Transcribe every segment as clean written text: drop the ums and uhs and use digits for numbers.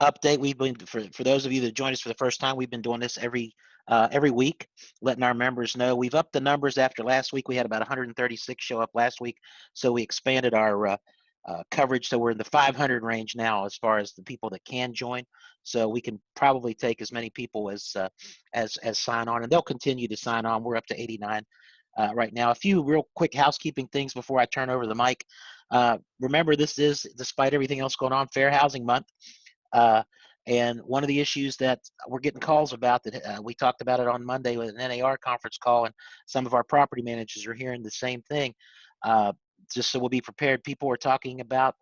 update. We've been for those of you that joined us for the first time, we've been doing this every week, letting our members know. We've upped the numbers after last week. We had about 136 show up last week, so we expanded our coverage. So we're in the 500 range now as far as the people that can join. So we can probably take as many people as sign on, and they'll continue to sign on. We're up to 89 right now. A few real quick housekeeping things before I turn over the mic. Remember, this is, despite everything else going on, Fair Housing Month. And one of the issues that we're getting calls about, that we talked about it on Monday with an NAR conference call, and some of our property managers are hearing the same thing. Just so we'll be prepared, people are talking about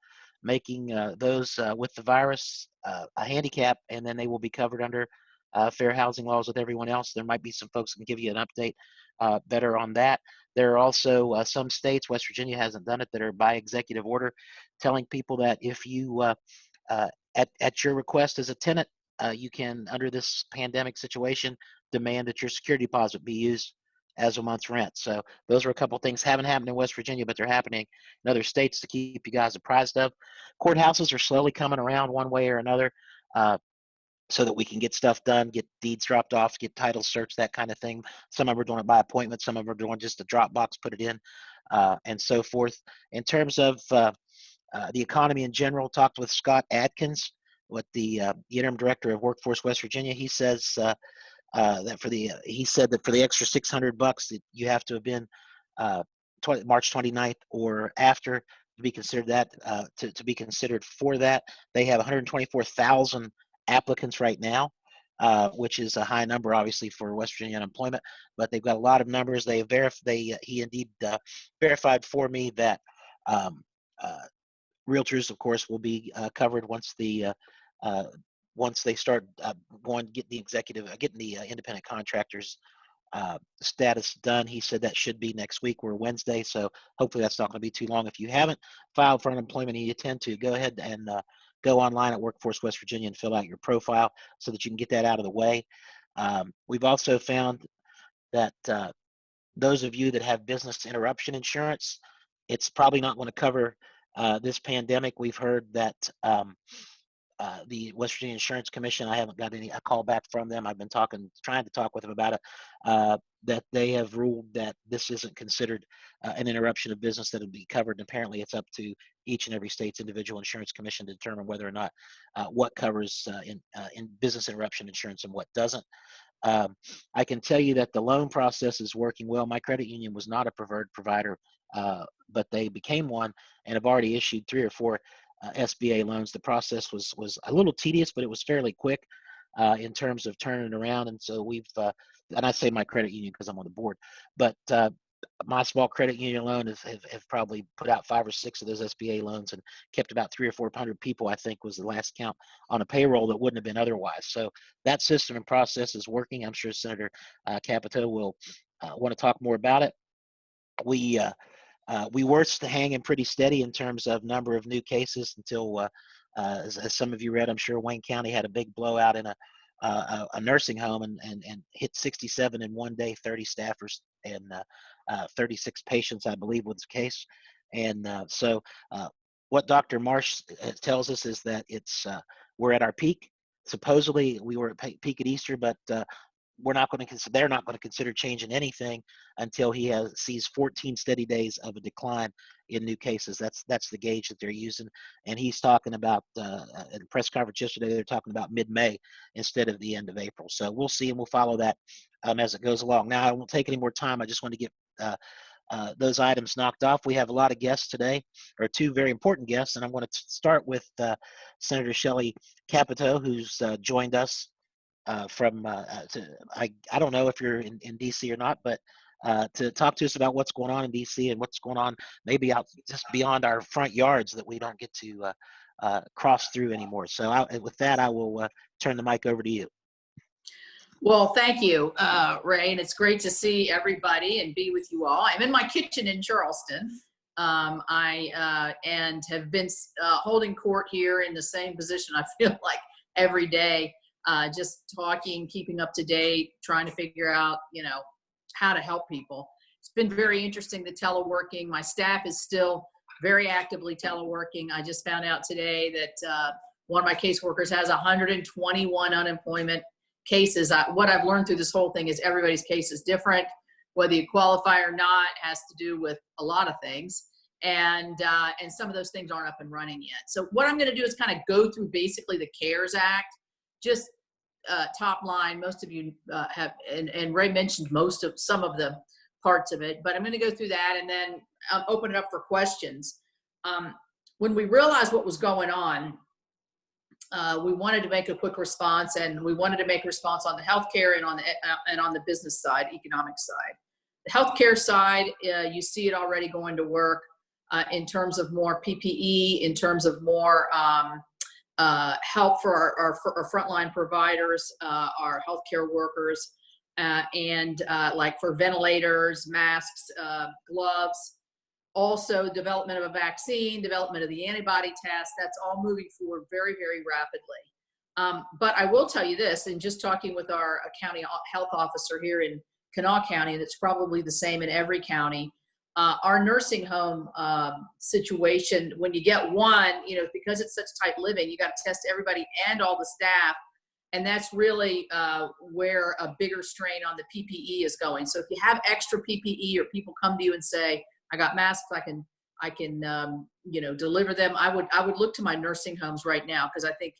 making those with the virus a handicap, and then they will be covered under fair housing laws with everyone else. There might be some folks who can give you an update better on that. There are also some states, West Virginia hasn't done it, that are by executive order telling people that if you at your request as a tenant, you can, under this pandemic situation, demand that your security deposit be used as a month's rent. So those are a couple of things. Haven't happened in West Virginia, but they're happening in other states to keep you guys apprised of. Courthouses are slowly coming around one way or another, so that we can get stuff done, get deeds dropped off, get titles searched, that kind of thing. Some of them are doing it by appointment. Some of them are doing just a drop box, put it in, and so forth. In terms of the economy in general, talked with Scott Adkins, with the interim director of Workforce West Virginia. He says he said that for the extra $600 that you have to have been March 29th or after to be considered that to be considered for that. They have 124,000 applicants right now, which is a high number, obviously, for West Virginia unemployment. But they've got a lot of numbers. He indeed verified for me that realtors, of course, will be covered once they start getting the independent contractors status done. He said that should be next week. We're Wednesday, so hopefully that's not going to be too long. If you haven't filed for unemployment and you intend to, go ahead and go online at Workforce West Virginia and fill out your profile so that you can get that out of the way. We've also found that those of you that have business interruption insurance, it's probably not going to cover this pandemic. We've heard that the West Virginia Insurance Commission, I haven't got a call back from them. I've been trying to talk with them about it, that they have ruled that this isn't considered an interruption of business that would be covered. And apparently it's up to each and every state's individual insurance commission to determine whether or not what covers in business interruption insurance and what doesn't. I can tell you that the loan process is working well. My credit union was not a preferred provider, but they became one and have already issued 3 or 4 SBA loans. The process was a little tedious, but it was fairly quick in terms of turning it around. And so we've, and I say my credit union because I'm on the board, but my small credit union loan have probably put out 5 or 6 of those SBA loans and kept about 300 or 400 people, I think was the last count, on a payroll that wouldn't have been otherwise. So that system and process is working. I'm sure Senator Capito will want to talk more about it. We were hanging pretty steady in terms of number of new cases until, as some of you read, I'm sure Wayne County had a big blowout in a nursing home and hit 67 in one day, 30 staffers and 36 patients, I believe, was the case. And so what Dr. Marsh tells us is that we're at our peak. Supposedly we were at peak at Easter, but they're not going to consider changing anything until he sees 14 steady days of a decline in new cases. That's the gauge that they're using. And he's talking about, at a press conference yesterday, they're talking about mid-May instead of the end of April. So we'll see, and we'll follow that as it goes along. Now, I won't take any more time. I just want to get those items knocked off. We have a lot of guests today, or 2 very important guests, and I'm going to start with Senator Shelley Capito, who's joined us from I don't know if you're in DC or not, but to talk to us about what's going on in DC and what's going on maybe out just beyond our front yards that we don't get to cross through anymore. So with that, I will turn the mic over to you. Well, thank you, Ray, and it's great to see everybody and be with you all. I'm in my kitchen in Charleston. I have been holding court here in the same position, I feel like, every day. Just talking, keeping up to date, trying to figure out, how to help people. It's been very interesting, the teleworking. My staff is still very actively teleworking. I just found out today that one of my caseworkers has 121 unemployment cases. What I've learned through this whole thing is everybody's case is different. Whether you qualify or not has to do with a lot of things. And some of those things aren't up and running yet. So what I'm going to do is kind of go through basically the CARES Act, just top line. Most of you have, and Ray mentioned some of the parts of it, but I'm going to go through that and then open it up for questions. When we realized what was going on, we wanted to make a quick response, and we wanted to make a response on the healthcare and on the business side, economic side. The healthcare side, you see it already going to work in terms of more PPE, in terms of more help for our frontline providers, our healthcare workers, and like for ventilators, masks, gloves. Also, development of a vaccine, development of the antibody test, that's all moving forward very, very rapidly. But I will tell you this, and just talking with our county health officer here in Kanawha County, and it's probably the same in every county, our nursing home situation, when you get one, because it's such tight living, you got to test everybody and all the staff. And that's really where a bigger strain on the PPE is going. So if you have extra PPE or people come to you and say, I got masks, I can deliver them, I would look to my nursing homes right now, because I think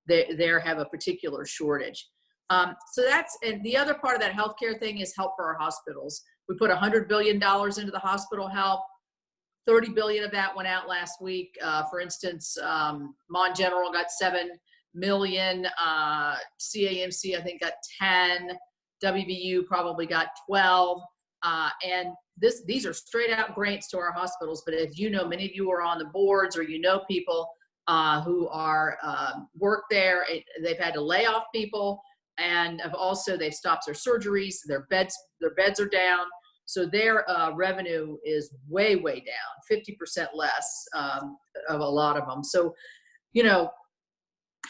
they have a particular shortage. So and the other part of that healthcare thing is help for our hospitals. We put $100 billion into the hospital help. 30 billion of that went out last week. For instance, Mon General got 7 million, CAMC I think got 10, WVU probably got 12, and these are straight out grants to our hospitals. But as you know, many of you are on the boards, or people who are work there. They've had to lay off people, and they've stopped their surgeries. Their beds are down, so their revenue is way down, 50% less of a lot of them. So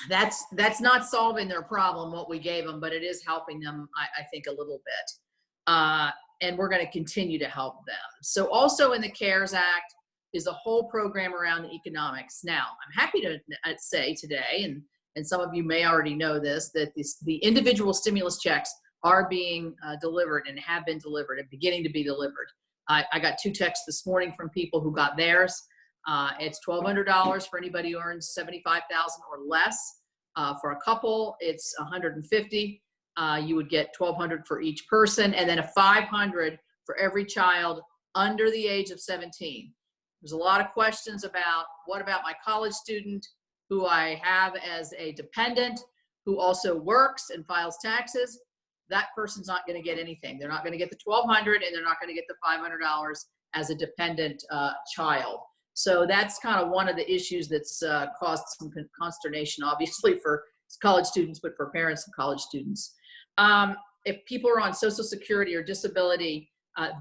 that's not solving their problem, what we gave them, but it is helping them, I think, a little bit. And we're going to continue to help them. So also in the CARES Act is a whole program around the economics. Now, I'm happy to say today, and some of you may already know this, that the individual stimulus checks are being delivered and have been delivered and beginning to be delivered. I got 2 texts this morning from people who got theirs. It's $1,200 for anybody who earns $75,000 or less. For a couple, it's $150. You would get $1,200 for each person, and then a $500 for every child under the age of 17. There's a lot of questions about, what about my college student who I have as a dependent, who also works and files taxes? That person's not going to get anything. They're not going to get the $1,200, and they're not going to get the $500 as a dependent child. So that's kind of one of the issues that's caused some consternation, obviously, for college students, but for parents of college students. If people are on Social Security or disability,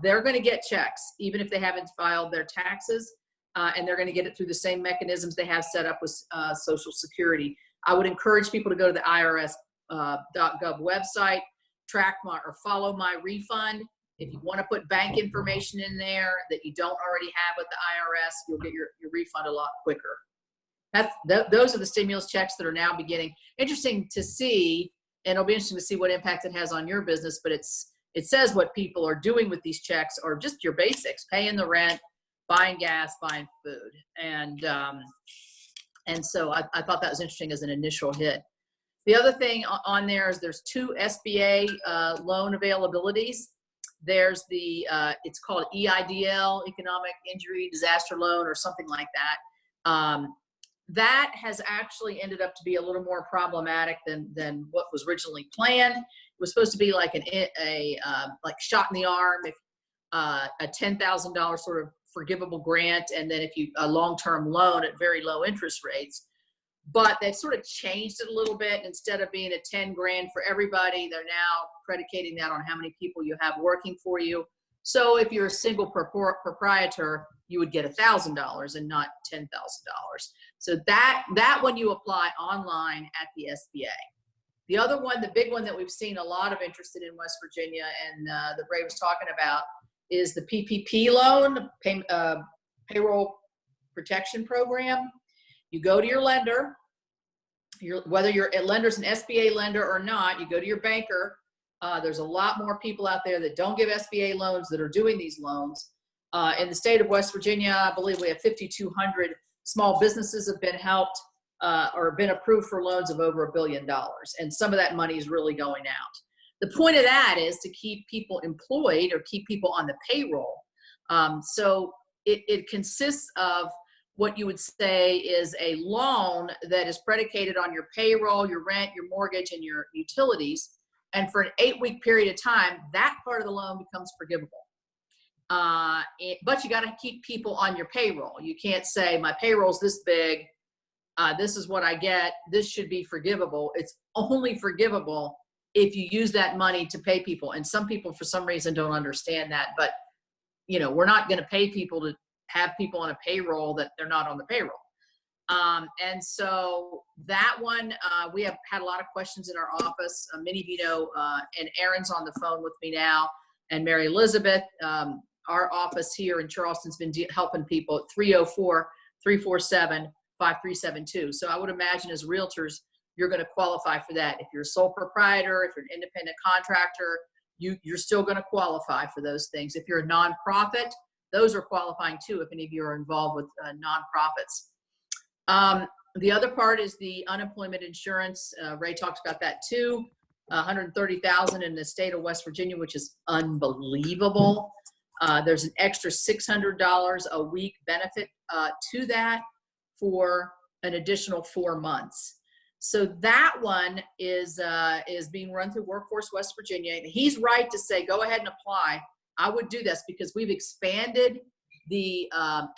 they're going to get checks, even if they haven't filed their taxes, and they're going to get it through the same mechanisms they have set up with Social Security. I would encourage people to go to the IRS.gov website, track or follow my refund. If you want to put bank information in there that you don't already have with the IRS, you'll get your refund a lot quicker. Those are the stimulus checks that are now beginning. Interesting to see, and it'll be interesting to see what impact it has on your business, but it says what people are doing with these checks are just your basics: paying the rent, buying gas, buying food. And so I thought that was interesting as an initial hit. The other thing on there is there's 2 SBA loan availabilities. There's it's called EIDL, Economic Injury Disaster Loan, or something like that. That has actually ended up to be a little more problematic than what was originally planned. It was supposed to be like like shot in the arm, if a $10,000 sort of forgivable grant, and then a long-term loan at very low interest rates. But they've sort of changed it a little bit. Instead of being a 10 grand for everybody, they're now predicating that on how many people you have working for you. So if you're a single proprietor, you would get $1,000 and not $10,000. So that one you apply online at the SBA. The other one, the big one that we've seen a lot of interest in West Virginia, and that Ray was talking about, is the PPP loan, Payroll Protection Program. You go to your lender, whether your lender's an SBA lender or not, you go to your banker. There's a lot more people out there that don't give SBA loans that are doing these loans. In the state of West Virginia, I believe we have 5,200 small businesses have been helped or been approved for loans of over $1 billion. And some of that money is really going out. The point of that is to keep people employed or keep people on the payroll. So it consists of what you would say is a loan that is predicated on your payroll, your rent, your mortgage, and your utilities. And for an 8-week period of time, that part of the loan becomes forgivable. But you got to keep people on your payroll. You can't say my payroll's this big, this is what I get, this should be forgivable. It's only forgivable if you use that money to pay people. And some people, for some reason, don't understand that. But, we're not going to pay people to have people on a payroll that they're not on the payroll. And so that one, we have had a lot of questions in our office. Many of you know, and Erin's on the phone with me now, and Mary Elizabeth. Our office here in Charleston's been helping people at 304-347-5372. So I would imagine as realtors, you're going to qualify for that. If you're a sole proprietor, if you're an independent contractor, you're still going to qualify for those things. If you're a nonprofit, those are qualifying too, if any of you are involved with nonprofits. The other part is the unemployment insurance. Ray talked about that too. $130,000 in the state of West Virginia, which is unbelievable. There's an extra $600 a week benefit to that for an additional 4 months. So that one is being run through Workforce West Virginia. And he's right to say, go ahead and apply. I would do this because we've expanded the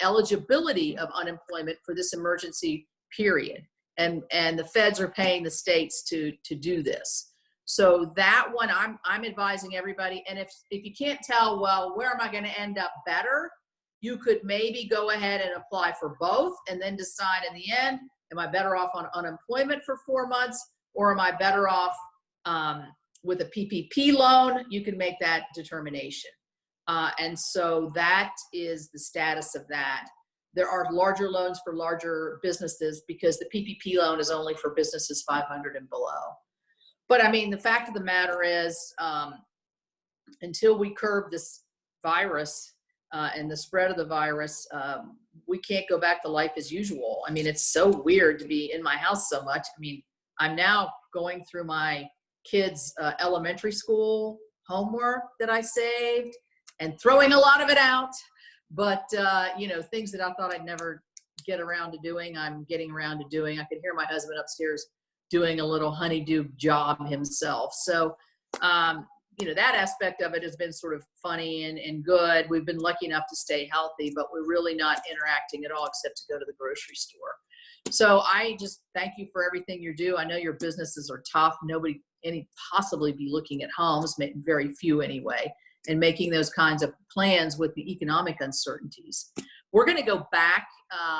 eligibility of unemployment for this emergency period. And the feds are paying the states to do this. So that one, I'm advising everybody. And if you can't tell, well, where am I going to end up better? You could maybe go ahead and apply for both and then decide in the end, am I better off on unemployment for 4 months, or am I better off with a PPP loan? You can make that determination. And so that is the status of that. There are larger loans for larger businesses because the PPP loan is only for businesses 500 and below. But I mean, the fact of the matter is, until we curb this virus and the spread of the virus, we can't go back to life as usual. I mean, it's so weird to be in my house so much. I mean, I'm now going through my kids' elementary school homework that I saved and throwing a lot of it out. But, things that I thought I'd never get around to doing, I'm getting around to doing. I could hear my husband upstairs doing a little honeydew job himself. So, that aspect of it has been sort of funny and good. We've been lucky enough to stay healthy, but we're really not interacting at all except to go to the grocery store. So I just thank you for everything you do. I know your businesses are tough. Nobody any possibly be looking at homes, very few anyway, and making those kinds of plans with the economic uncertainties. We're going to go back.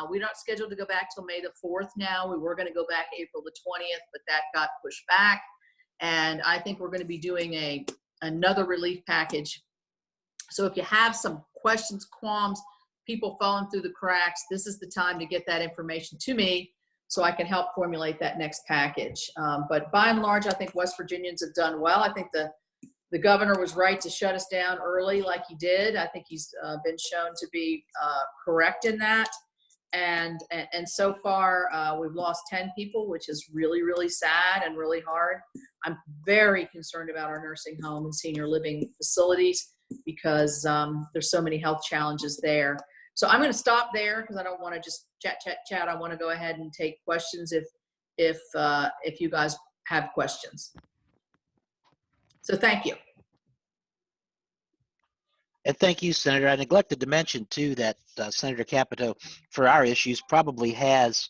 We're not scheduled to go back till May the 4th now. We were going to go back April the 20th, but that got pushed back. And I think we're going to be doing another relief package. So if you have some questions, qualms, people falling through the cracks, this is the time to get that information to me so I can help formulate that next package. But by and large, I think West Virginians have done well. I think the governor was right to shut us down early like he did. I think he's been shown to be correct in that. And so far, we've lost 10 people, which is really, really sad and really hard. I'm very concerned about our nursing home and senior living facilities because there's so many health challenges there. So I'm going to stop there because I don't want to just chat. I want to go ahead and take questions if you guys have questions. So thank you. And thank you, Senator. I neglected to mention, too, that Senator Capito, for our issues, probably has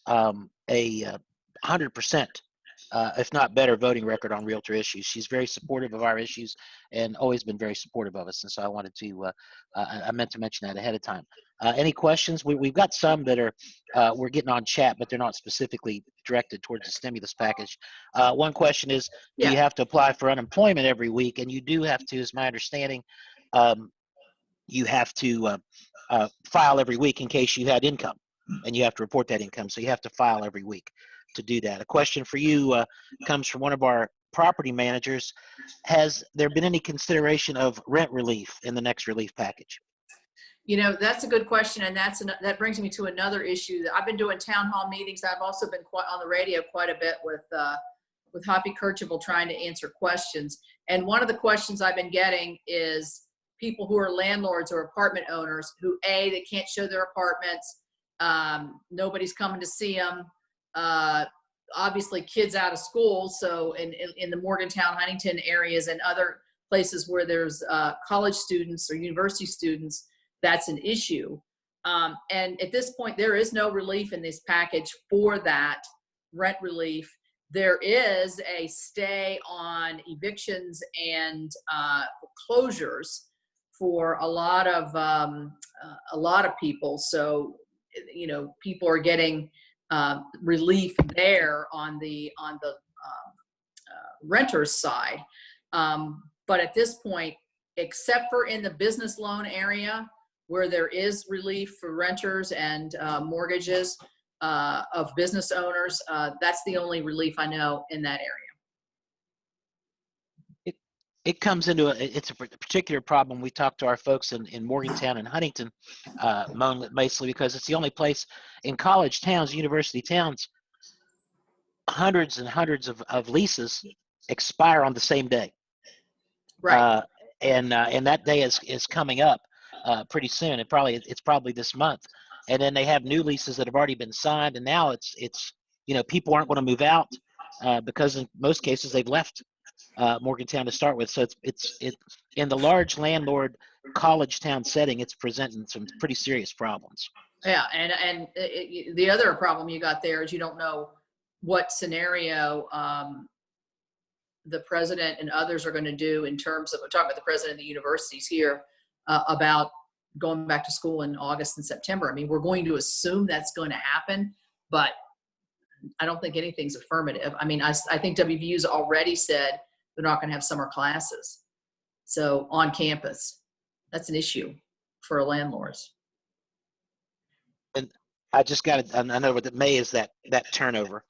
a 100%, if not better, voting record on Realtor issues. She's very supportive of our issues and always been very supportive of us. And so I wanted to, I meant to mention that ahead of time. Any questions? We've got some that are, we're getting on chat, but they're not specifically directed towards the stimulus package. One question is, do you have to apply for unemployment every week? And you do have to, is my understanding. You have to file every week in case you had income. and you have to report that income. So you have to file every week to do that. A question for you comes from one of our property managers. Has there been any consideration of rent relief in the next relief package? You know, that's a good question, and that brings me to another issue. I've been doing town hall meetings. I've also been on the radio quite a bit with Hoppy Kercheval trying to answer questions. And one of the questions I've been getting is people who are landlords or apartment owners who, A, they can't show their apartments, nobody's coming to see them, obviously kids out of school. So in the Morgantown, Huntington areas and other places where there's college students or university students, that's an issue. And at this point, there is no relief in this package for that rent relief. There is a stay on evictions and closures for a lot of people. So, you know, people are getting relief there on the renters side. But at this point, except for in the business loan area, where there is relief for renters and mortgages of business owners, that's the only relief I know in that area. It comes into it's a particular problem. We talk to our folks in Morgantown and Huntington, mostly because it's the only place in college towns, university towns, hundreds and hundreds of leases expire on the same day. Right. And that day is coming up pretty soon. It's probably this month. And then they have new leases that have already been signed, and now it's you know, people aren't going to move out because in most cases they've left Morgantown to start with. So it's in the large landlord college town setting, it's presenting some pretty serious problems. Yeah, and the other problem you got there is you don't know what scenario the president and others are going to do in terms of, we're talking about the president of the universities here, about going back to school in August and September. I mean, we're going to assume that's going to happen, but I don't think anything's affirmative. I mean, I think WVU's already said they're not going to have summer classes. So on campus, that's an issue for landlords. And I just got it. I know that May is that turnover.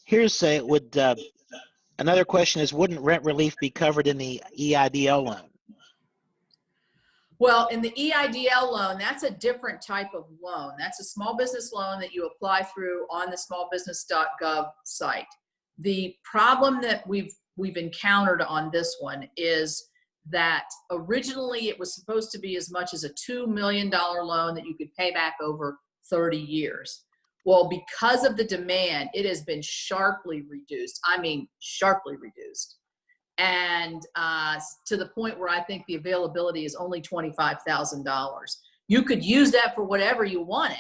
Here's another question is, wouldn't rent relief be covered in the EIDL loan? Well, in the EIDL loan, that's a different type of loan. That's a small business loan that you apply through on the smallbusiness.gov site. The problem that we've encountered on this one is that originally it was supposed to be as much as a $2 million loan that you could pay back over 30 years. Well, because of the demand, it has been sharply reduced. I mean, sharply reduced. And to the point where I think the availability is only $25,000. You could use that for whatever you wanted,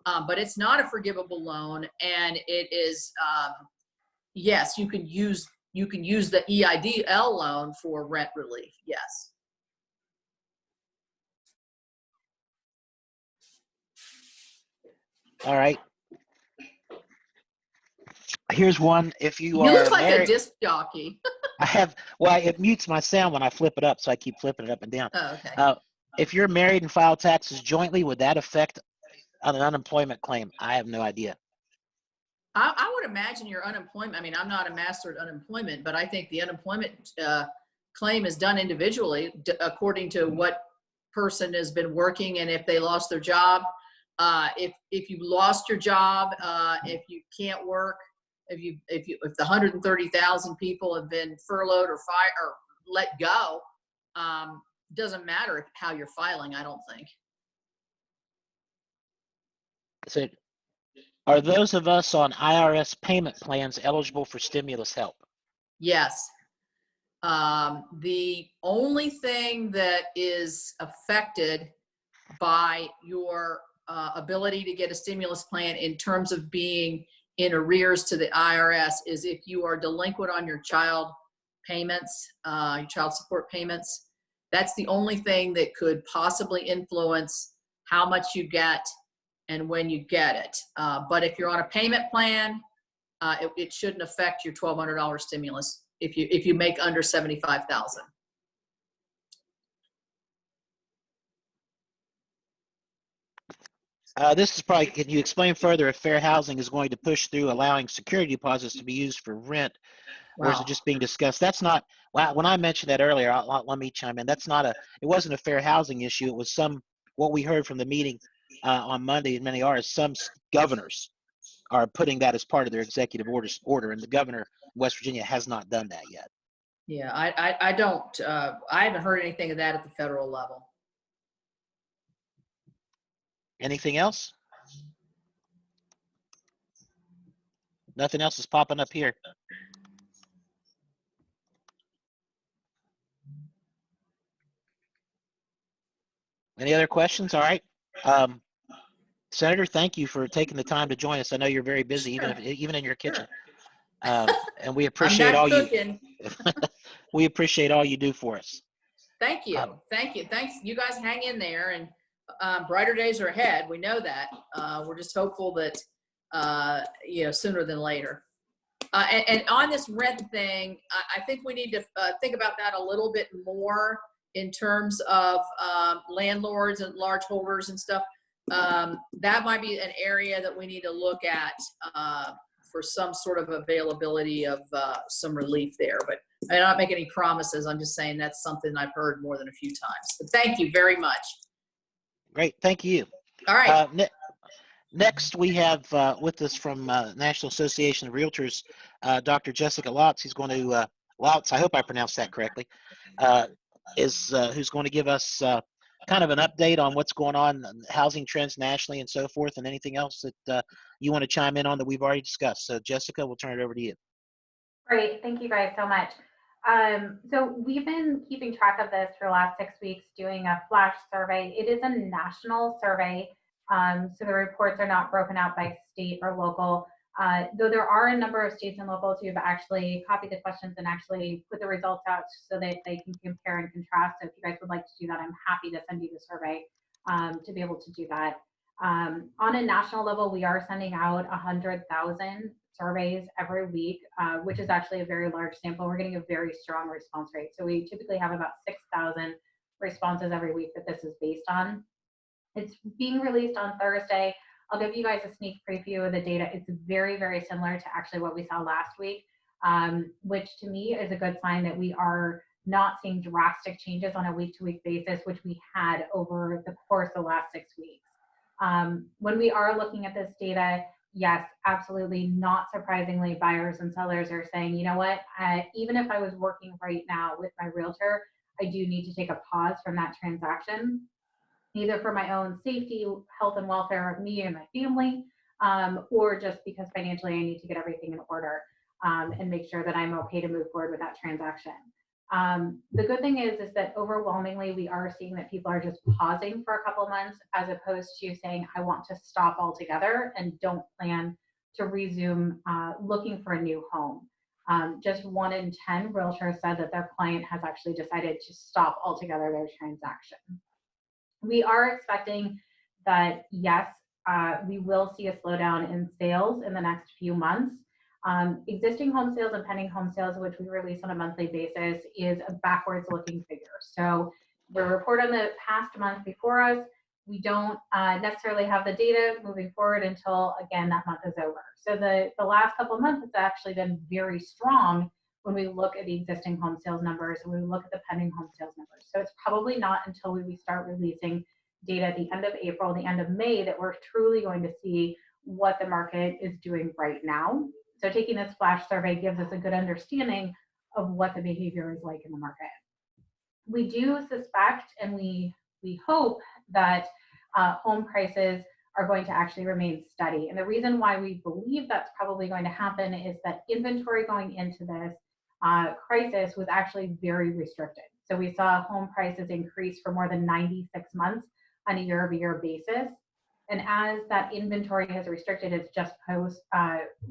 but it's not a forgivable loan. And it is, yes, you can use the EIDL loan for rent relief. Yes. All right. Here's one. If you look like married, a disc jockey. it mutes my sound when I flip it up, so I keep flipping it up and down. Oh, okay. If you're married and file taxes jointly, would that affect an unemployment claim? I have no idea. I would imagine your unemployment, I mean, I'm not a master at unemployment, but I think the unemployment claim is done individually according to what person has been working and if they lost their job. If you lost your job, if you can't work, if the 130,000 people have been furloughed or fired or let go, doesn't matter how you're filing, I don't think. So, are those of us on IRS payment plans eligible for stimulus help? Yes. The only thing that is affected by your ability to get a stimulus plan in terms of being in arrears to the IRS is if you are delinquent on your child payments, your child support payments. That's the only thing that could possibly influence how much you get and when you get it. But if you're on a payment plan, it shouldn't affect your $1,200 stimulus if you make under $75,000. This is probably, can you explain further if fair housing is going to push through allowing security deposits to be used for rent, or is it Wow. just being discussed? That's not, well, when I mentioned that earlier, let me chime in. That's not it wasn't a fair housing issue. It was what we heard from the meeting on Monday in many hours, some governors are putting that as part of their executive order, and the governor in West Virginia has not done that yet. Yeah, I don't, I haven't heard anything of that at the federal level. Anything else? Nothing else is popping up here. Any other questions? All right. Senator, thank you for taking the time to join us. I know you're very busy, Sure. even in your kitchen. Sure. And we I'm appreciate not all cooking. we appreciate all you do for us. Thank you. Thank you. Thanks. You guys hang in there, and brighter days are ahead. We know that. We're just hopeful that, sooner than later. And on this rent thing, I think we need to think about that a little bit more in terms of landlords and large holders and stuff. That might be an area that we need to look at for some sort of availability of some relief there. But I'm not making any promises. I'm just saying that's something I've heard more than a few times. But thank you very much. Great. Thank you. All right. Next, we have with us from National Association of Realtors, Dr. Jessica Lotz. He's going to, Lotz, I hope I pronounced that correctly, who's going to give us kind of an update on what's going on in housing trends nationally and so forth, and anything else that you want to chime in on that we've already discussed. So, Jessica, we'll turn it over to you. Great. Thank you guys so much. So we've been keeping track of this for the last 6 weeks, doing a flash survey. It is a national survey. So the reports are not broken out by state or local, though there are a number of states and locals who have actually copied the questions and actually put the results out so that they can compare and contrast. So if you guys would like to do that, I'm happy to send you the survey to be able to do that. On a national level, we are sending out 100,000 surveys every week, which is actually a very large sample. We're getting a very strong response rate. So we typically have about 6,000 responses every week that this is based on. It's being released on Thursday. I'll give you guys a sneak preview of the data. It's very, very similar to actually what we saw last week, which to me is a good sign that we are not seeing drastic changes on a week-to-week basis, which we had over the course of the last 6 weeks. When we are looking at this data, yes, absolutely, not surprisingly, buyers and sellers are saying, you know what, even if I was working right now with my realtor, I do need to take a pause from that transaction, either for my own safety, health, and welfare of me and my family, or just because financially I need to get everything in order and make sure that I'm okay to move forward with that transaction. The good thing is that overwhelmingly we are seeing that people are just pausing for a couple months as opposed to saying, I want to stop altogether and don't plan to resume looking for a new home. Just 1 in 10 realtors said that their client has actually decided to stop altogether their transaction. We are expecting that, yes, we will see a slowdown in sales in the next few months. Existing home sales and pending home sales, which we release on a monthly basis, is a backwards looking figure. So the report on the past month before us, we don't necessarily have the data moving forward until, again, that month is over. So the last couple of months has actually been very strong when we look at the existing home sales numbers and we look at the pending home sales numbers. So it's probably not until we start releasing data at the end of April, the end of May, that we're truly going to see what the market is doing right now. So taking this flash survey gives us a good understanding of what the behavior is like in the market. We do suspect and we hope that home prices are going to actually remain steady. And the reason why we believe that's probably going to happen is that inventory going into this crisis was actually very restricted. So we saw home prices increase for more than 96 months on a year-over-year basis. And as that inventory has restricted, it's just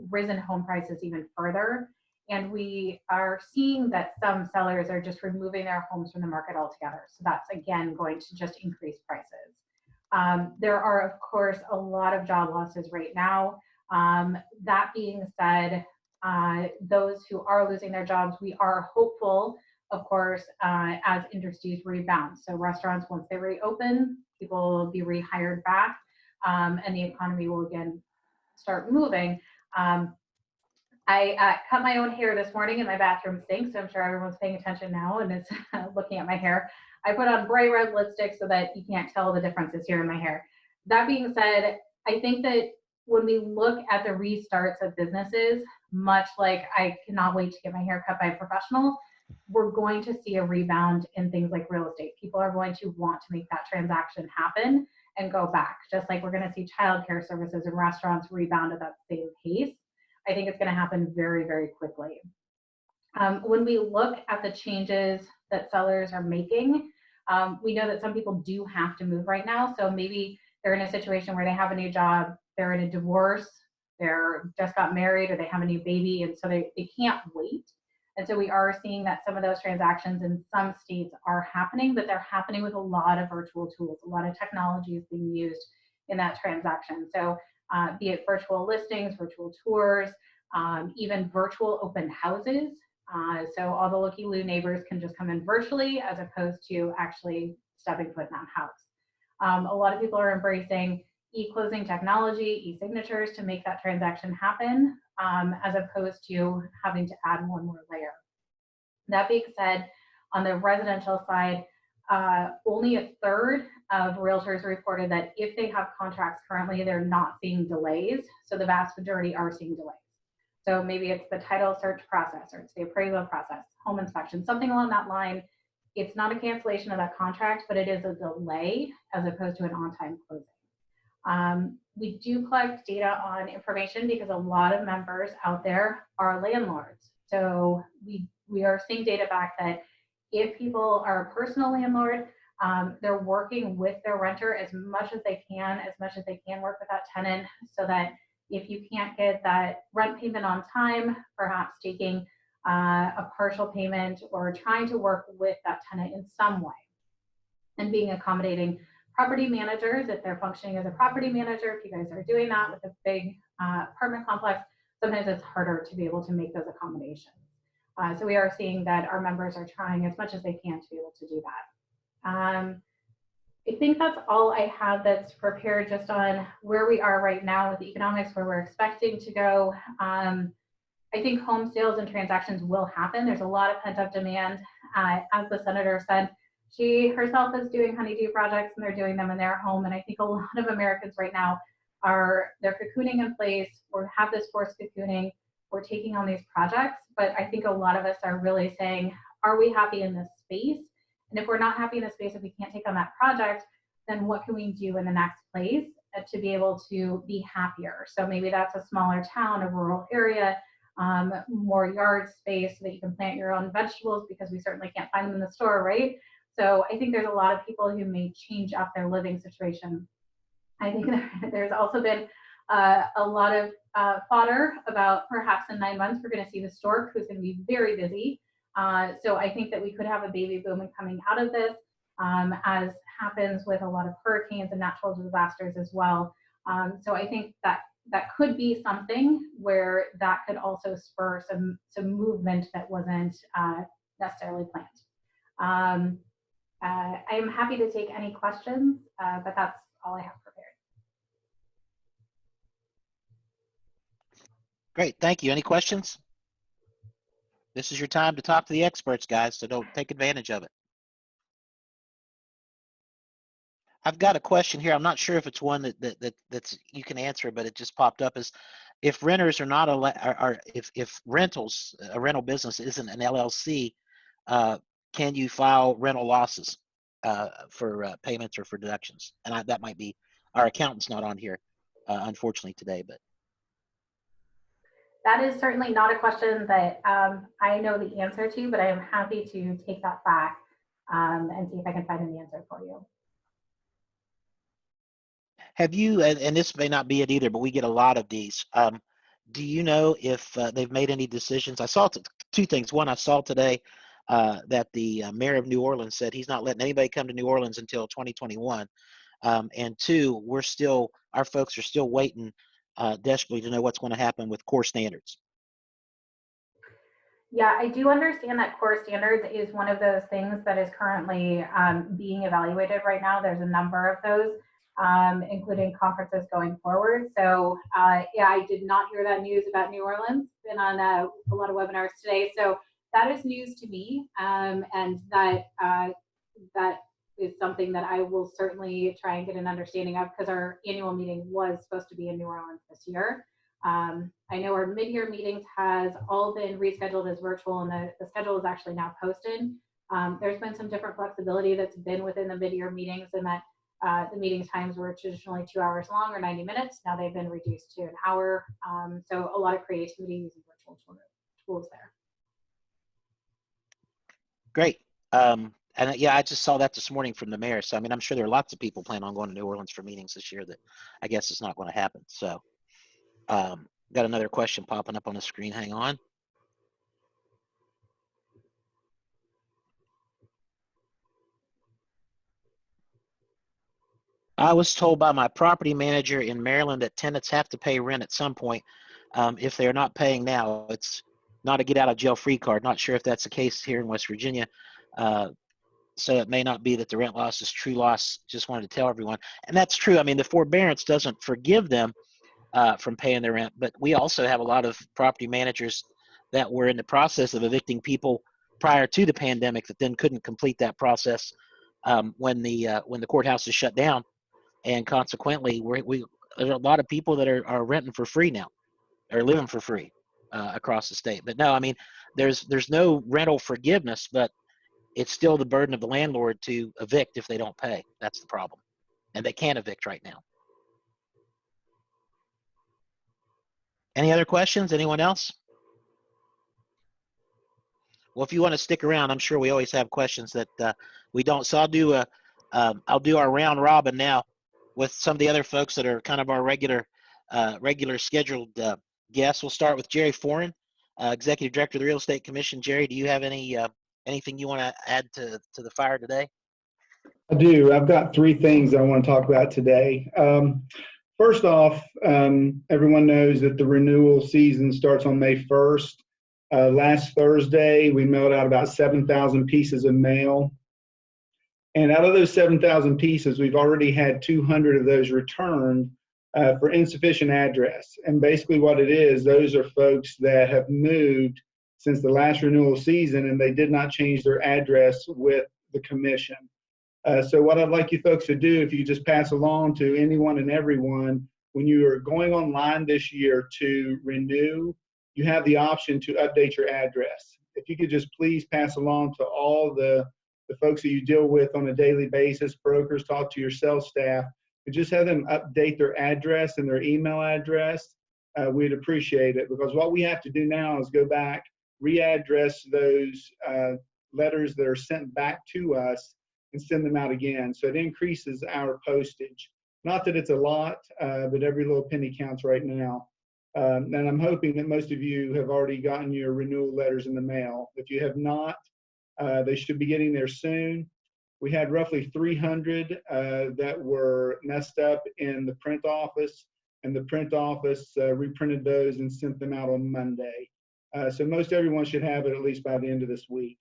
risen home prices even further. And we are seeing that some sellers are just removing their homes from the market altogether. So that's, again, going to just increase prices. There are, of course, a lot of job losses right now. That being said, those who are losing their jobs, we are hopeful, of course, as industries rebound. So restaurants, once they reopen, people will be rehired back. and the economy will again start moving. I cut my own hair this morning in my bathroom sink, so I'm sure everyone's paying attention now and is looking at my hair. I put on bright red lipstick so that you can't tell the differences here in my hair. That being said, I think that when we look at the restarts of businesses, much like I cannot wait to get my hair cut by a professional, we're going to see a rebound in things like real estate. People are going to want to make that transaction happen and go back, just like we're going to see childcare services and restaurants rebound at that same pace. I think it's going to happen very, very quickly. When we look at the changes that sellers are making, we know that some people do have to move right now. So maybe they're in a situation where they have a new job, they're in a divorce, they're just got married, or they have a new baby, and so they can't wait. And so we are seeing that some of those transactions in some states are happening, but they're happening with a lot of virtual tools. A lot of technology is being used in that transaction. So be it virtual listings, virtual tours, even virtual open houses. So all the looky-loo neighbors can just come in virtually as opposed to actually stepping foot in that house. A lot of people are embracing e-closing technology, e-signatures to make that transaction happen, as opposed to having to add one more layer. That being said, on the residential side, only a third of realtors reported that if they have contracts currently, they're not seeing delays. So the vast majority are seeing delays. So maybe it's the title search process, or it's the appraisal process, home inspection, something along that line. It's not a cancellation of that contract, but it is a delay as opposed to an on-time closing. We do collect data on information because a lot of members out there are landlords. So we are seeing data back that if people are a personal landlord, they're working with their renter as much as they can work with that tenant, so that if you can't get that rent payment on time, perhaps taking a partial payment or trying to work with that tenant in some way, and being accommodating. Property managers, if they're functioning as a property manager, if you guys are doing that with a big apartment complex, sometimes it's harder to be able to make those accommodations. So we are seeing that our members are trying as much as they can to be able to do that. I think that's all I have that's prepared just on where we are right now with the economics, where we're expecting to go. I think home sales and transactions will happen. There's a lot of pent-up demand. As the senator said, she herself is doing honeydew projects, and they're doing them in their home. And I think a lot of Americans right now they're cocooning in place, or have this forced cocooning, or taking on these projects. But I think a lot of us are really saying, are we happy in this space? And if we're not happy in this space, if we can't take on that project, then what can we do in the next place to be able to be happier? So maybe that's a smaller town, a rural area, more yard space so that you can plant your own vegetables, because we certainly can't find them in the store, right? So I think there's a lot of people who may change up their living situation. I think there's also been a lot of fodder about perhaps in 9 months, we're going to see the stork, who's going to be very busy. So I think that we could have a baby boom coming out of this, as happens with a lot of hurricanes and natural disasters as well. So I think that could be something where that could also spur some movement that wasn't necessarily planned. I am happy to take any questions, but that's all I have prepared. Great, thank you. Any questions? This is your time to talk to the experts, guys, so don't take advantage of it. I've got a question here. I'm not sure if it's one that's you can answer, but it just popped up. Is if renters are not if rentals, a rental business isn't an LLC, can you file rental losses for payments or for deductions? And that might be, our accountant's not on here, unfortunately today, but. That is certainly not a question that I know the answer to, but I am happy to take that back and see if I can find an answer for you. Have you, and this may not be it either, but we get a lot of these. Do you know if they've made any decisions? I saw two things. One, I saw today that the mayor of New Orleans said he's not letting anybody come to New Orleans until 2021. And two, our folks are still waiting desperately to know what's going to happen with core standards. Yeah, I do understand that core standards is one of those things that is currently being evaluated right now. There's a number of those. including conferences going forward. So yeah, I did not hear that news about New Orleans. Been on a lot of webinars today, so that is news to me, and that that is something that I will certainly try and get an understanding of, because our annual meeting was supposed to be in New Orleans this year. I know our mid-year meetings has all been rescheduled as virtual, and the schedule is actually now posted. There's been some different flexibility that's been within the mid-year meetings, and that the meeting times were traditionally 2 hours long or 90 minutes. Now they've been reduced to an hour. So a lot of creativity using virtual tools there. Great. And yeah, I just saw that this morning from the mayor. So, I mean, I'm sure there are lots of people planning on going to New Orleans for meetings this year that I guess is not going to happen. So, got another question popping up on the screen. Hang on. I was told by my property manager in Maryland that tenants have to pay rent at some point. If they're not paying now, it's not a get out of jail free card. Not sure if that's the case here in West Virginia. So it may not be that the rent loss is true loss. Just wanted to tell everyone. And that's true. I mean, the forbearance doesn't forgive them from paying their rent, but we also have a lot of property managers that were in the process of evicting people prior to the pandemic that then couldn't complete that process when the courthouse is shut down. And consequently, there's a lot of people that are renting for free now, or living for free across the state. But no, I mean, there's no rental forgiveness, but it's still the burden of the landlord to evict if they don't pay. That's the problem. And they can't evict right now. Any other questions? Anyone else? Well, if you want to stick around, I'm sure we always have questions that we don't. So I'll do our round robin now with some of the other folks that are kind of our regular scheduled guests. We'll start with Jerry Foran, Executive Director of the Real Estate Commission. Jerry, do you have anything you want to add to the fire today? I do. I've got 3 things I want to talk about today. First off, everyone knows that the renewal season starts on May 1st. Last Thursday, we mailed out about 7,000 pieces of mail. And out of those 7,000 pieces, we've already had 200 of those returned for insufficient address. And basically what it is, those are folks that have moved since the last renewal season and they did not change their address with the commission. So what I'd like you folks to do, if you just pass along to anyone and everyone, when you are going online this year to renew, you have the option to update your address. If you could just please pass along to all the folks that you deal with on a daily basis, brokers, talk to your sales staff, and just have them update their address and their email address, we'd appreciate it. Because what we have to do now is go back, readdress those letters that are sent back to us and send them out again. So it increases our postage. Not that it's a lot, but every little penny counts right now. And I'm hoping that most of you have already gotten your renewal letters in the mail. If you have not, they should be getting there soon. We had roughly 300 that were messed up in the print office, and the print office reprinted those and sent them out on Monday. So most everyone should have it at least by the end of this week.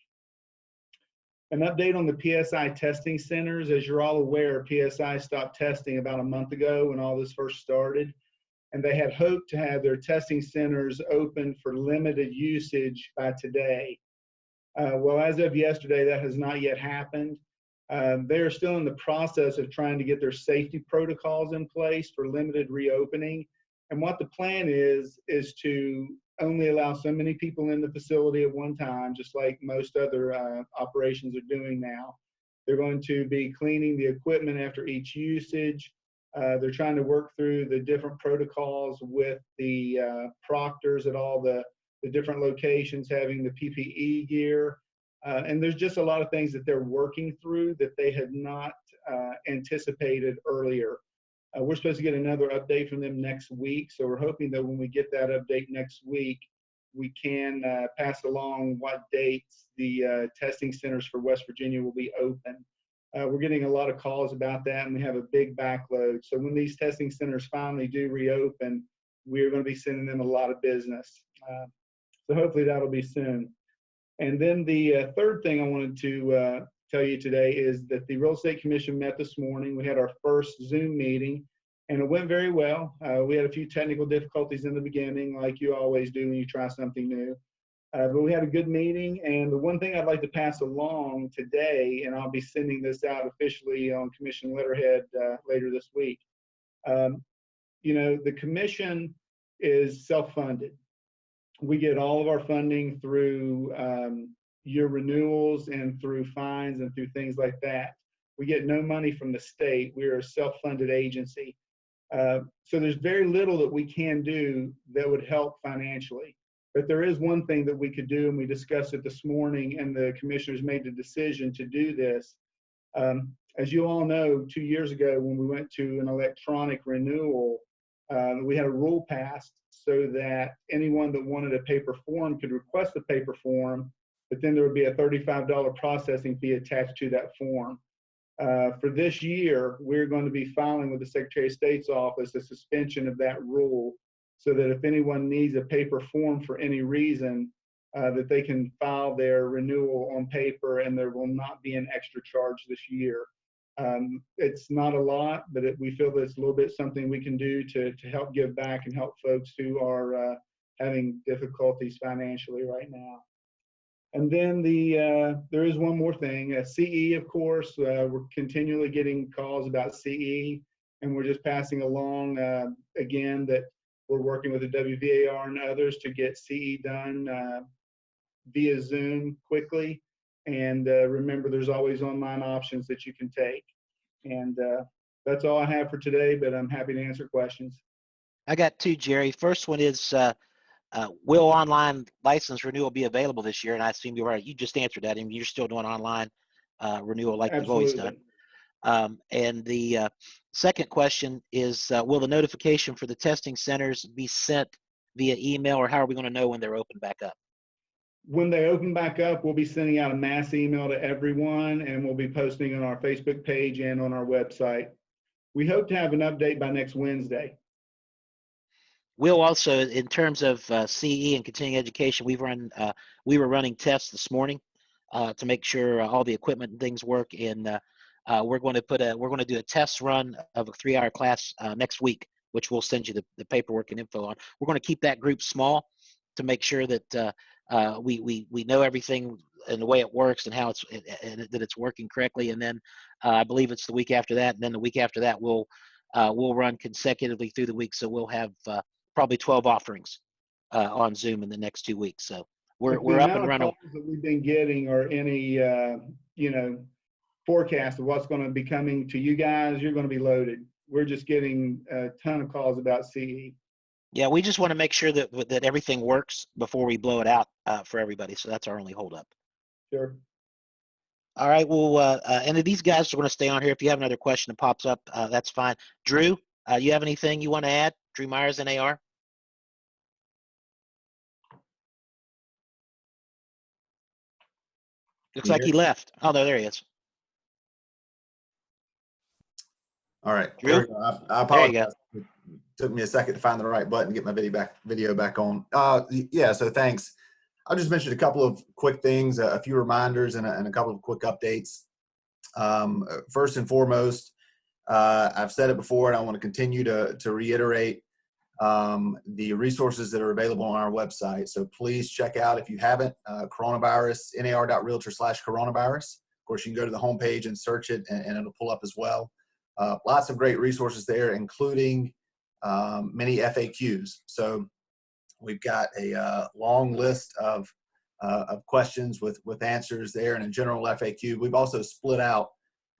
An update on the PSI testing centers. As you're all aware, PSI stopped testing about a month ago when all this first started, and they had hoped to have their testing centers open for limited usage by today. Well, as of yesterday, that has not yet happened. They are still in the process of trying to get their safety protocols in place for limited reopening. And what the plan is to only allow so many people in the facility at one time, just like most other operations are doing now. They're going to be cleaning the equipment after each usage. They're trying to work through the different protocols with the proctors at all the different locations having the PPE gear. And there's just a lot of things that they're working through that they had not anticipated earlier. We're supposed to get another update from them next week. So we're hoping that when we get that update next week, we can pass along what dates the testing centers for West Virginia will be open. We're getting a lot of calls about that, and we have a big backload. So when these testing centers finally do reopen, we're going to be sending them a lot of business. So hopefully that'll be soon. And then the third thing I wanted to tell you today is that the Real Estate Commission met this morning. We had our first Zoom meeting, and it went very well. We had a few technical difficulties in the beginning, like you always do when you try something new. But we had a good meeting, and the one thing I'd like to pass along today, and I'll be sending this out officially on Commission letterhead later this week. You know, the Commission is self-funded. We get all of our funding through year renewals and through fines and through things like that. We get no money from the state. We're a self-funded agency. So there's very little that we can do that would help financially. But there is one thing that we could do, and we discussed it this morning, and the commissioners made the decision to do this. As you all know, 2 years ago when we went to an electronic renewal, we had a rule passed so that anyone that wanted a paper form could request a paper form, but then there would be a $35 processing fee attached to that form. For this year, we're going to be filing with the Secretary of State's office a suspension of that rule so that if anyone needs a paper form for any reason, that they can file their renewal on paper and there will not be an extra charge this year. It's not a lot, but we feel that it's a little bit something we can do to help give back and help folks who are having difficulties financially right now. And then there is one more thing, CE, of course. We're continually getting calls about CE, and we're just passing along again that we're working with the WVAR and others to get CE done via Zoom quickly. And remember, there's always online options that you can take. And that's all I have for today, but I'm happy to answer questions. I got two, Jerry. First one is, will online license renewal be available this year? And I assume you're right. You just answered that. I mean, you're still doing online renewal like you've always done. And the second question is, will the notification for the testing centers be sent via email, or how are we going to know when they're open back up? When they open back up, we'll be sending out a mass email to everyone, and we'll be posting on our Facebook page and on our website. We hope to have an update by next Wednesday. We'll also, in terms of CE and continuing education, we were running tests this morning to make sure all the equipment and things work. And we're going to do a test run of a 3-hour class next week, which we'll send you the paperwork and info on. We're going to keep that group small to make sure that we know everything and the way it works and how that it's working correctly. And then I believe it's the week after that, and then the week after that we'll run consecutively through the week. So we'll have probably 12 offerings on Zoom in the next 2 weeks. So we're up and running. That we've been getting, or any forecast of what's going to be coming to you guys, you're going to be loaded. We're just getting a ton of calls about CE. Yeah, we just want to make sure that everything works before we blow it out for everybody. So that's our only holdup. Sure. All right. Well, and these guys are going to stay on here. If you have another question that pops up, that's fine. Drew, you have anything you want to add? Drew Myers and AR. Looks like he left. Oh, no, there he is. All right. Drew? I apologize. It took me a second to find the right button to get my video back on. Yeah, so thanks. I'll just mention a couple of quick things, a few reminders, and a couple of quick updates. First and foremost, I've said it before, and I want to continue to reiterate the resources that are available on our website. So please check out, if you haven't, coronavirus, nar.realtor/coronavirus. Of course, you can go to the homepage and search it, and it'll pull up as well. Lots of great resources there, including many FAQs. So we've got a long list of questions with answers there, and a general FAQ. We've also split out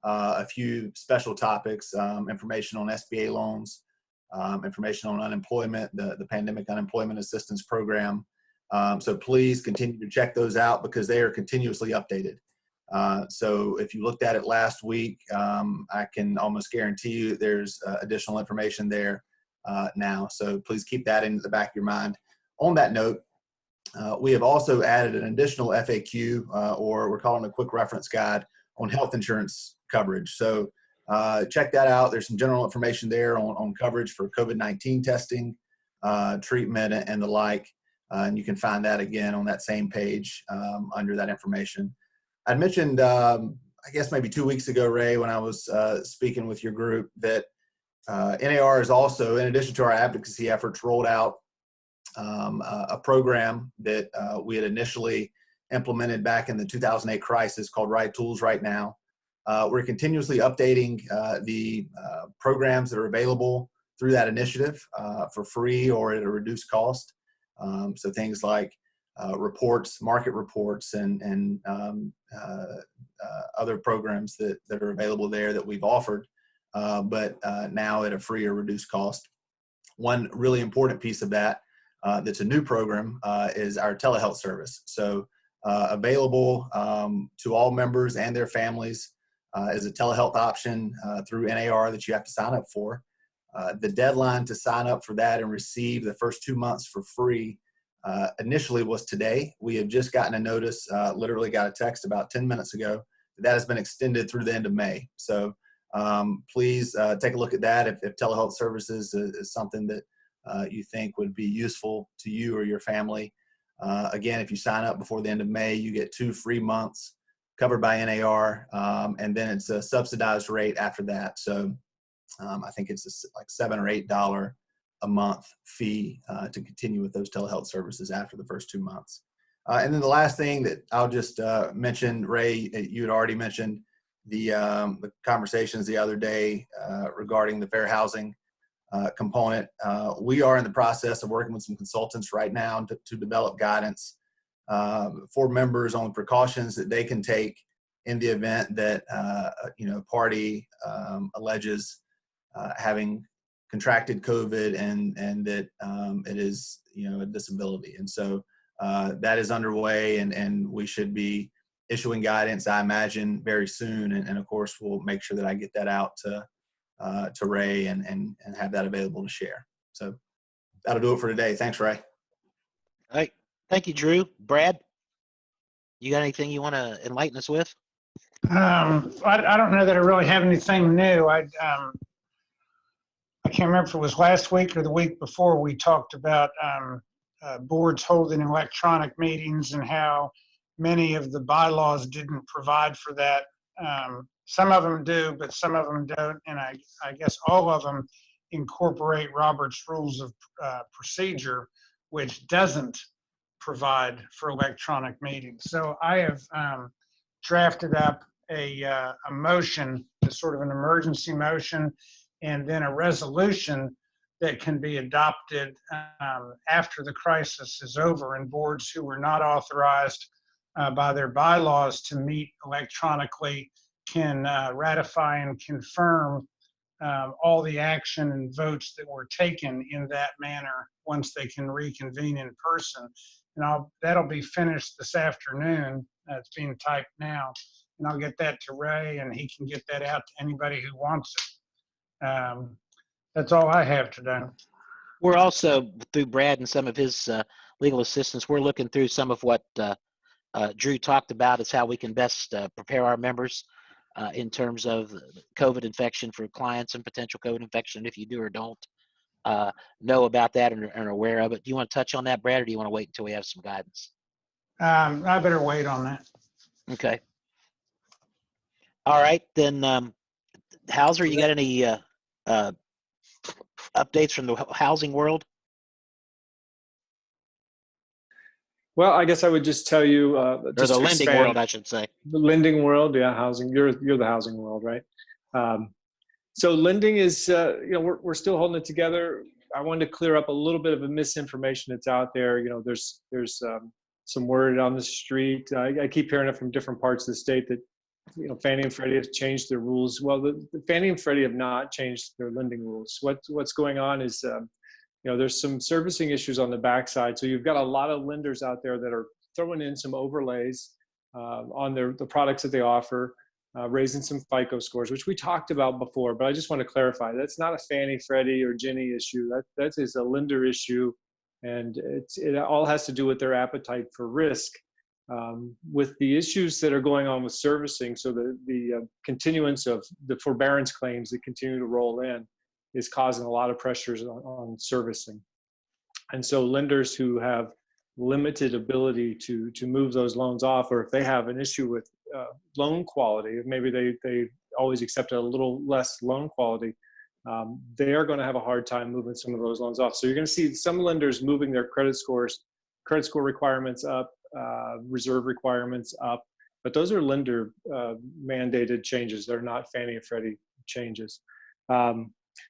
a few special topics, information on SBA loans, information on unemployment, the Pandemic Unemployment Assistance Program. So please continue to check those out because they are continuously updated. So if you looked at it last week, I can almost guarantee you there's additional information there now. So please keep that in the back of your mind. On that note, we have also added an additional FAQ, or we're calling a quick reference guide on health insurance coverage. So check that out. There's some general information there on coverage for COVID-19 testing, treatment, and the like. And you can find that again on that same page under that information. I mentioned I guess maybe 2 weeks ago, Ray, when I was speaking with your group, that NAR is also, in addition to our advocacy efforts, rolled out a program that we had initially implemented back in the 2008 crisis called Right Tools Right Now. We're continuously updating the programs that are available through that initiative for free or at a reduced cost. So things like reports, market reports, and other programs that are available there that we've offered, but now at a free or reduced cost. One really important piece of that that's a new program is our telehealth service. So available to all members and their families is a telehealth option through NAR that you have to sign up for. The deadline to sign up for that and receive the first 2 months for free initially was today. We have just gotten a notice, literally got a text about 10 minutes ago, that has been extended through the end of May. So please take a look at that if telehealth services is something that you think would be useful to you or your family. Again, if you sign up before the end of May, you get 2 free months covered by NAR, and then it's a subsidized rate after that. So I think it's like $7 or $8 a month fee to continue with those telehealth services after the first 2 months. And then the last thing that I'll just mention, Ray, you had already mentioned the conversations the other day regarding the fair housing component. We are in the process of working with some consultants right now to develop guidance for members on the precautions that they can take in the event that party alleges having contracted COVID and that it is a disability. And so that is underway, and we should be issuing guidance, I imagine, very soon. And of course, we'll make sure that I get that out to Ray and have that available to share. So that'll do it for today. Thanks, Ray. All right. Thank you, Drew. Brad, you got anything you want to enlighten us with? I don't know that I really have anything new. I can't remember if it was last week or the week before we talked about boards holding electronic meetings and how many of the bylaws didn't provide for that. Some of them do, but some of them don't. And I guess all of them incorporate Robert's Rules of Procedure, which doesn't provide for electronic meetings. So I have drafted up a motion, sort of an emergency motion, and then a resolution that can be adopted after the crisis is over, and boards who were not authorized by their bylaws to meet electronically can ratify and confirm all the action and votes that were taken in that manner once they can reconvene in person. And that'll be finished this afternoon. It's being typed now. And I'll get that to Ray, and he can get that out to anybody who wants it. That's all I have today. We're also, through Brad and some of his legal assistants, we're looking through some of what Drew talked about as how we can best prepare our members in terms of COVID infection for clients and potential COVID infection, if you do or don't know about that and are aware of it. Do you want to touch on that, Brad, or do you want to wait until we have some guidance? I better wait on that. Okay. All right, then, Hauser, you got any updates from the housing world? Well, I guess I would just tell you, Or the lending world, I should say. The lending world, yeah, housing. You're the housing world, right? So lending is, we're still holding it together. I wanted to clear up a little bit of a misinformation that's out there. There's some word on the street. I keep hearing it from different parts of the state that Fannie and Freddie have changed their rules. Well, the Fannie and Freddie have not changed their lending rules. What's going on is there's some servicing issues on the backside. So you've got a lot of lenders out there that are throwing in some overlays on the products that they offer, raising some FICO scores, which we talked about before. But I just want to clarify, that's not a Fannie, Freddie, or Ginnie issue. That is a lender issue, and it all has to do with their appetite for risk. With the issues that are going on with servicing, so the continuance of the forbearance claims that continue to roll in is causing a lot of pressures on servicing. And so lenders who have limited ability to move those loans off, or if they have an issue with loan quality, maybe they always accept a little less loan quality, they are going to have a hard time moving some of those loans off. So you're going to see some lenders moving their credit score requirements up, reserve requirements up, but those are lender mandated changes. They're not Fannie and Freddie changes.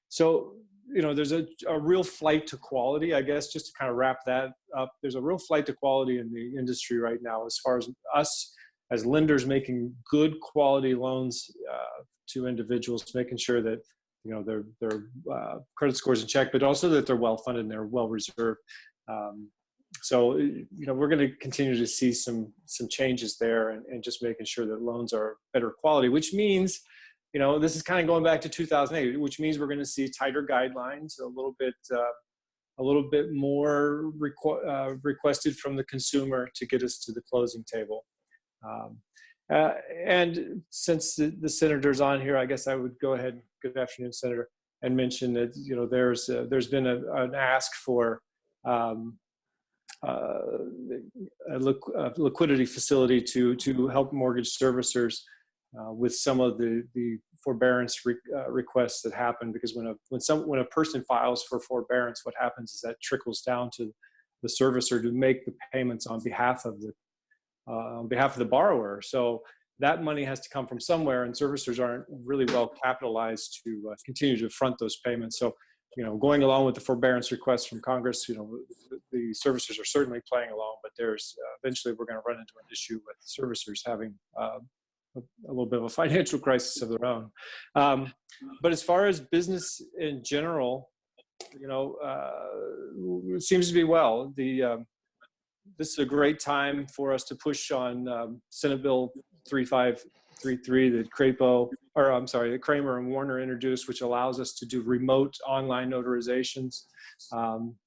So, there's a real flight to quality, I guess, just to kind of wrap that up. There's a real flight to quality in the industry right now, as far as us as lenders making good quality loans to individuals, making sure that, their credit scores in check, but also that they're well funded and they're well reserved. So, we're going to continue to see some changes there, and just making sure that loans are better quality, which means, this is kind of going back to 2008, which means we're going to see tighter guidelines, a little bit more requested from the consumer to get us to the closing table. And since the senator's on here, I guess I would go ahead. Good afternoon, Senator, and mention that there's been an ask for a liquidity facility to help mortgage servicers with some of the forbearance requests that happen, because when a person files for forbearance, what happens is that trickles down to the servicer to make the payments on behalf of the borrower. So that money has to come from somewhere, and servicers aren't really well capitalized to continue to front those payments. So, going along with the forbearance requests from Congress, the servicers are certainly playing along, but there's eventually we're going to run into an issue with servicers having a little bit of a financial crisis of their own. But as far as business in general, it seems to be well. This is a great time for us to push on Senate Bill 3533 that Kramer and Warner introduced, which allows us to do remote online notarizations.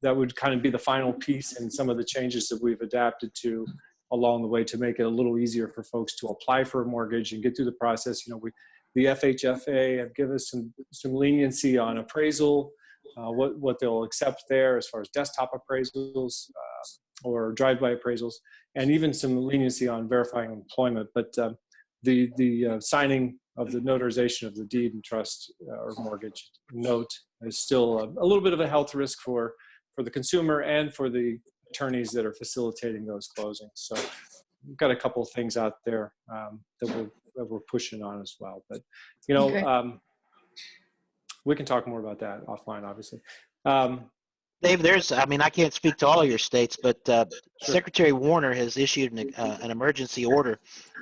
That would kind of be the final piece in some of the changes that we've adapted to along the way to make it a little easier for folks to apply for a mortgage and get through the process. The FHFA have given us some leniency on appraisal, what they'll accept there as far as desktop appraisals or drive-by appraisals, and even some leniency on verifying employment. But the signing of the notarization of the deed and trust or mortgage note is still a little bit of a health risk for the consumer and for the attorneys that are facilitating those closings. So we've got a couple of things out there that we're pushing on as well. But, okay. We can talk more about that offline, obviously. Dave, I can't speak to all of your states, but Sure. Secretary Warner has issued an emergency order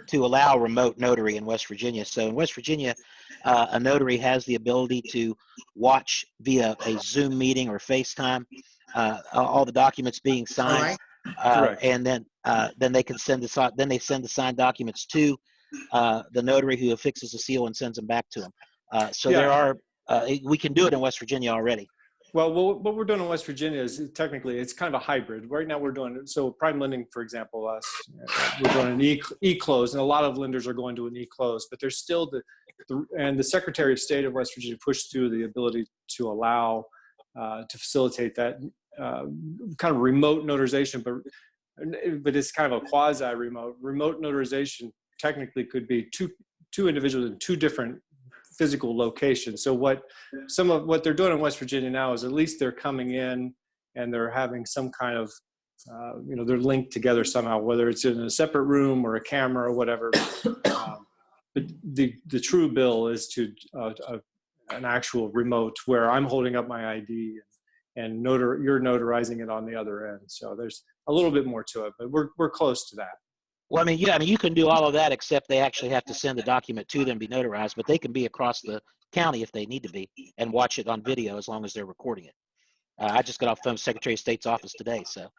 to allow remote notary in West Virginia. So in West Virginia, a notary has the ability to watch via a Zoom meeting or FaceTime all the documents being signed, and then they can send the signed documents to the notary, who affixes the seal and sends them back to them. We can do it in West Virginia already. Well, what we're doing in West Virginia is it's kind of a hybrid. Right now we're doing, so Prime Lending, for example, we're doing an e-close, and a lot of lenders are going to an e-close, but there's still and the Secretary of State of West Virginia pushed through the ability to allow, to facilitate that kind of remote notarization, but it's kind of a quasi-remote. Remote notarization technically could be two individuals in two different physical locations. So some of what they're doing in West Virginia now is at least they're coming in and they're having some kind of, they're linked together somehow, whether it's in a separate room or a camera or whatever. But the true bill is to an actual remote where I'm holding up my ID and you're notarizing it on the other end. So there's a little bit more to it, but we're close to that. Well, you can do all of that, except they actually have to send the document to them, be notarized, but they can be across the county if they need to be and watch it on video as long as they're recording it. I just got off the phone with Secretary of State's office today, so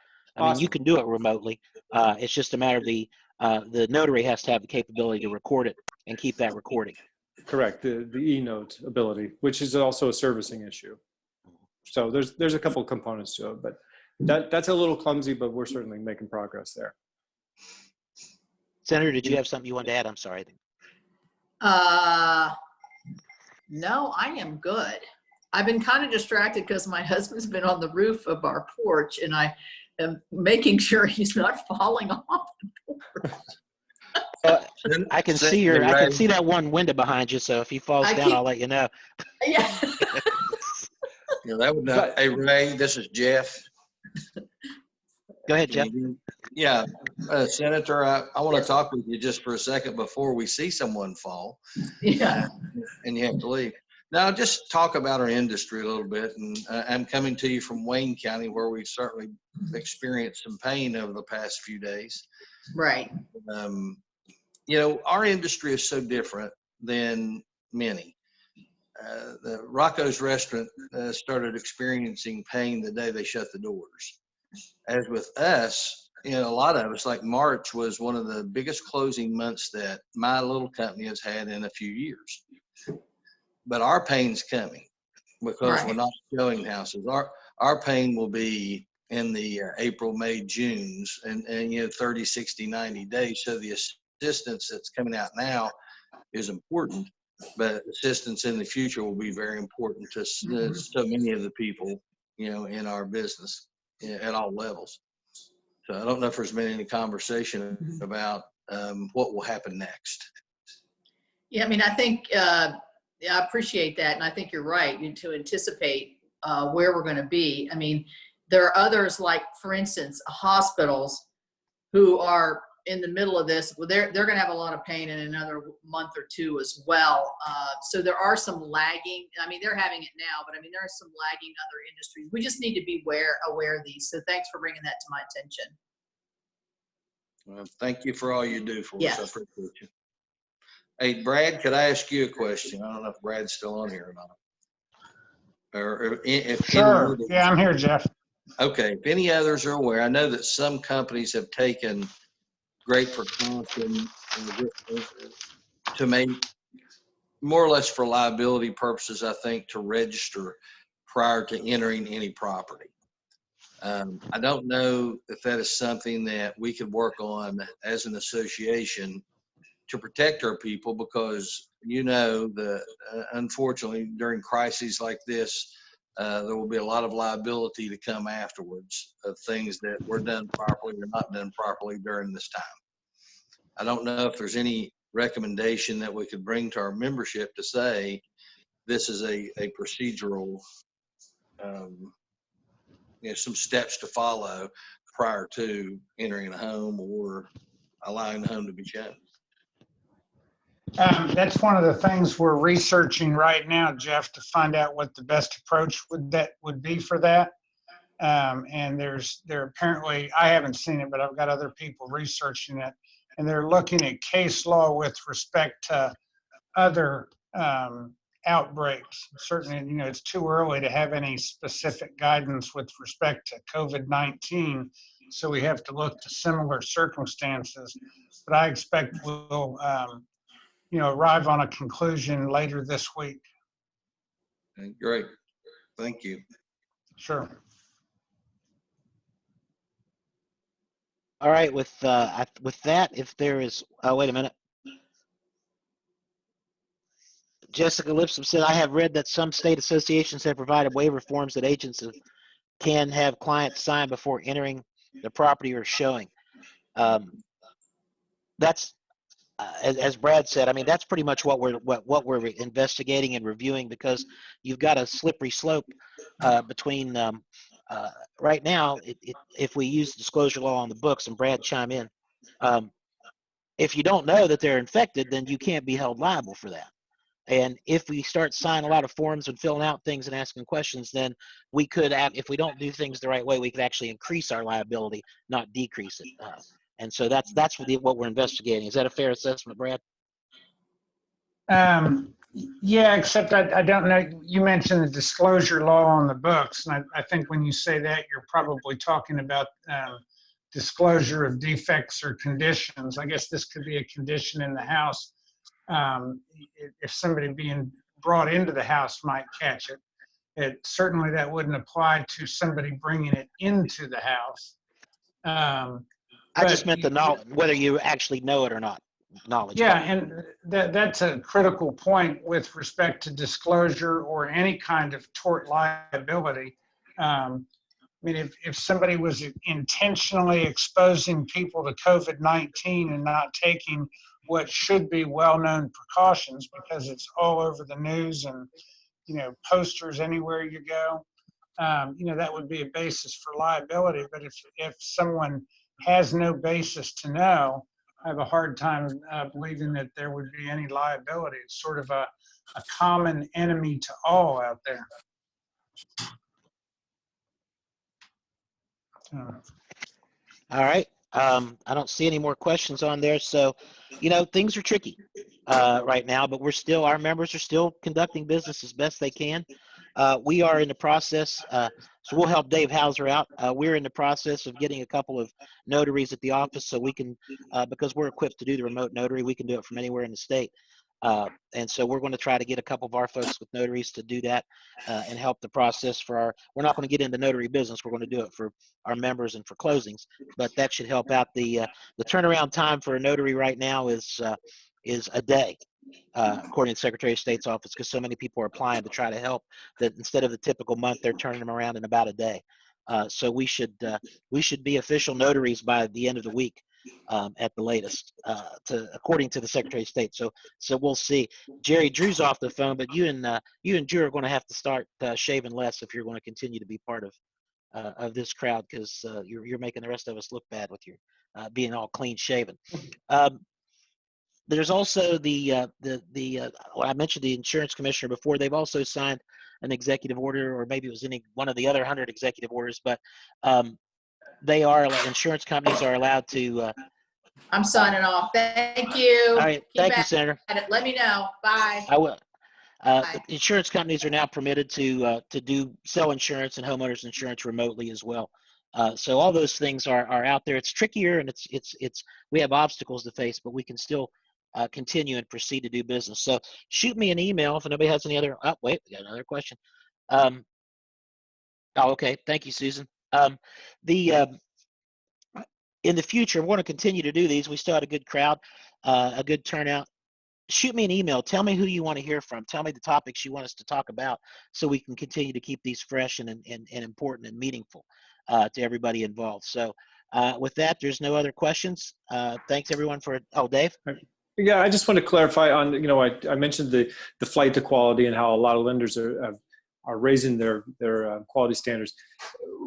you can do it remotely. It's just a matter of the notary has to have the capability to record it and keep that recording. Correct, the e-note ability, which is also a servicing issue. So there's a couple components to it, but that's a little clumsy, but we're certainly making progress there. Senator, did you have something you wanted to add? I'm sorry. No, I am good. I've been kind of distracted because my husband's been on the roof of our porch, and I am making sure he's not falling off the porch. I can Send see me, I can Ray. see that one window behind you. So if he falls I down, keep- I'll let you know. Yeah. Yeah, that would not. Hey, Ray, this is Jeff. Go ahead, Jeff. Yeah, Senator, I want to talk with you just for a second before we see someone fall Yeah. and you have to leave. Now, just talk about our industry a little bit. And I'm coming to you from Wayne County, where we've certainly experienced some pain over the past few days. Right. You know, our industry is so different than many. The Rocco's restaurant started experiencing pain the day they shut the doors. As with us, you know, a lot of us, like March was one of the biggest closing months that my little company has had in a few years. But our pain's coming because we're not showing houses. Our pain will be in the April, May, Junes, and you know, 30, 60, 90 days. So the assistance that's coming out now is important, but assistance in the future will be very important to so many of the people, you know, in our business at all levels. So I don't know if there's been any conversation about what will happen next. Yeah, I mean, I think, yeah, I appreciate that. And I think you're right to anticipate where we're going to be. I mean, there are others like, for instance, hospitals who are in the middle of this. Well, they're going to have a lot of pain in another month or two as well. So there are some lagging. I mean, they're having it now, but I mean, there are some lagging other industries. We just need to be aware of these. So thanks for bringing that to my attention. Well, thank you for all you do for Yes. us. I appreciate you. Hey, Brad, could I ask you a question? I don't know if Brad's still on here or not. Or if Sure. Yeah, I'm here, Jeff. Okay. If any others are aware, I know that some companies have taken great precaution to make, more or less for liability purposes, I think, to register prior to entering any property. I don't know if that is something that we could work on as an association to protect our people, because, you know, unfortunately during crises like this, there will be a lot of liability to come afterwards of things that were done properly or not done properly during this time. I don't know if there's any recommendation that we could bring to our membership to say this is a procedural, you know, some steps to follow prior to entering a home or allowing the home to be shown. That's one of the things we're researching right now, Jeff, to find out what the best approach would be for that. And there apparently, I haven't seen it, but I've got other people researching it, and they're looking at case law with respect to other outbreaks. Certainly, you know, it's too early to have any specific guidance with respect to COVID-19, so we have to look to similar circumstances. But I expect we'll you know, arrive on a conclusion later this week. Great. Thank you. Sure. All right. With that, if there is, wait a minute. Jessica Lipscomb said, I have read that some state associations have provided waiver forms that agents can have clients sign before entering the property or showing. That's, as Brad said, I mean, that's pretty much what we're investigating and reviewing, because you've got a slippery slope between right now. If we use disclosure law on the books, and Brad chime in, if you don't know that they're infected, then you can't be held liable for that. And if we start signing a lot of forms and filling out things and asking questions, then we could, if we don't do things the right way, we could actually increase our liability, not decrease it. And so that's what we're investigating. Is that a fair assessment, Brad? Yeah, except I don't know. You mentioned the disclosure law on the books, and I think when you say that, you're probably talking about disclosure of defects or conditions. I guess this could be a condition in the house. If somebody being brought into the house might catch it, certainly that wouldn't apply to somebody bringing it into the house. I just meant the knowledge, whether you actually know it or not. Knowledge. Yeah, and that's a critical point with respect to disclosure or any kind of tort liability. I mean, if somebody was intentionally exposing people to COVID-19 and not taking what should be well-known precautions, because it's all over the news and, posters anywhere you go. That would be a basis for liability. But if someone has no basis to know, I have a hard time believing that there would be any liability. It's sort of a common enemy to all out there. All right. I don't see any more questions on there. So, things are tricky right now, but our members are still conducting business as best they can. We are in the process, so we'll help Dave Hauser out. We're in the process of getting a couple of notaries at the office so we can, because we're equipped to do the remote notary, we can do it from anywhere in the state. And so we're going to try to get a couple of our folks with notaries to do that and help the process we're not going to get into notary business. We're going to do it for our members and for closings, but that should help out. The turnaround time for a notary right now is a day, according to the Secretary of State's office, because so many people are applying to try to help that instead of the typical month, they're turning them around in about a day. So we should be official notaries by the end of the week. At the latest, according to the Secretary of State. So we'll see. Jerry Drew's off the phone, but you and Drew are going to have to start shaving less if you're going to continue to be part of this crowd, because you're making the rest of us look bad with your being all clean shaven. There's also I mentioned the insurance commissioner before. They've also signed an executive order, or maybe it was one of the other 100 executive orders, but insurance companies are allowed to. I'm signing off. Thank you. All right. Thank you, Senator. Let me know. Bye. I will. Insurance companies are now permitted to sell insurance and homeowners insurance remotely as well. So all those things are out there. It's trickier, and we have obstacles to face, but we can still continue and proceed to do business. So shoot me an email if anybody has any other. Oh, wait, we got another question. Okay. Thank you, Susan. In the future, we're going to continue to do these. We still had a good crowd, a good turnout. Shoot me an email. Tell me who you want to hear from. Tell me the topics you want us to talk about, so we can continue to keep these fresh and important and meaningful to everybody involved. So with that, there's no other questions. Thanks everyone Dave. Yeah, I just want to clarify on, I mentioned the flight to quality and how a lot of lenders are raising their quality standards.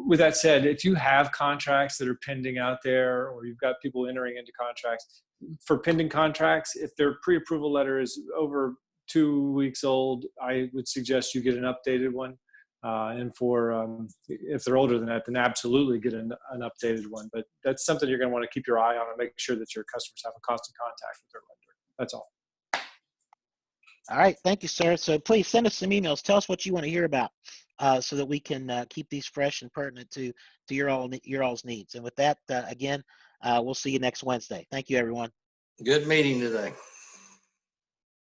With that said, if you have contracts that are pending out there, or you've got people entering into contracts, for pending contracts, if their pre-approval letter is over 2 weeks old, I would suggest you get an updated one. And if they're older than that, then absolutely get an updated one. But that's something you're going to want to keep your eye on and make sure that your customers have a constant contact with their lender. That's all. All right. Thank you, sir. So please send us some emails. Tell us what you want to hear about so that we can keep these fresh and pertinent to your all's needs. And with that, again, we'll see you next Wednesday. Thank you, everyone. Good meeting today.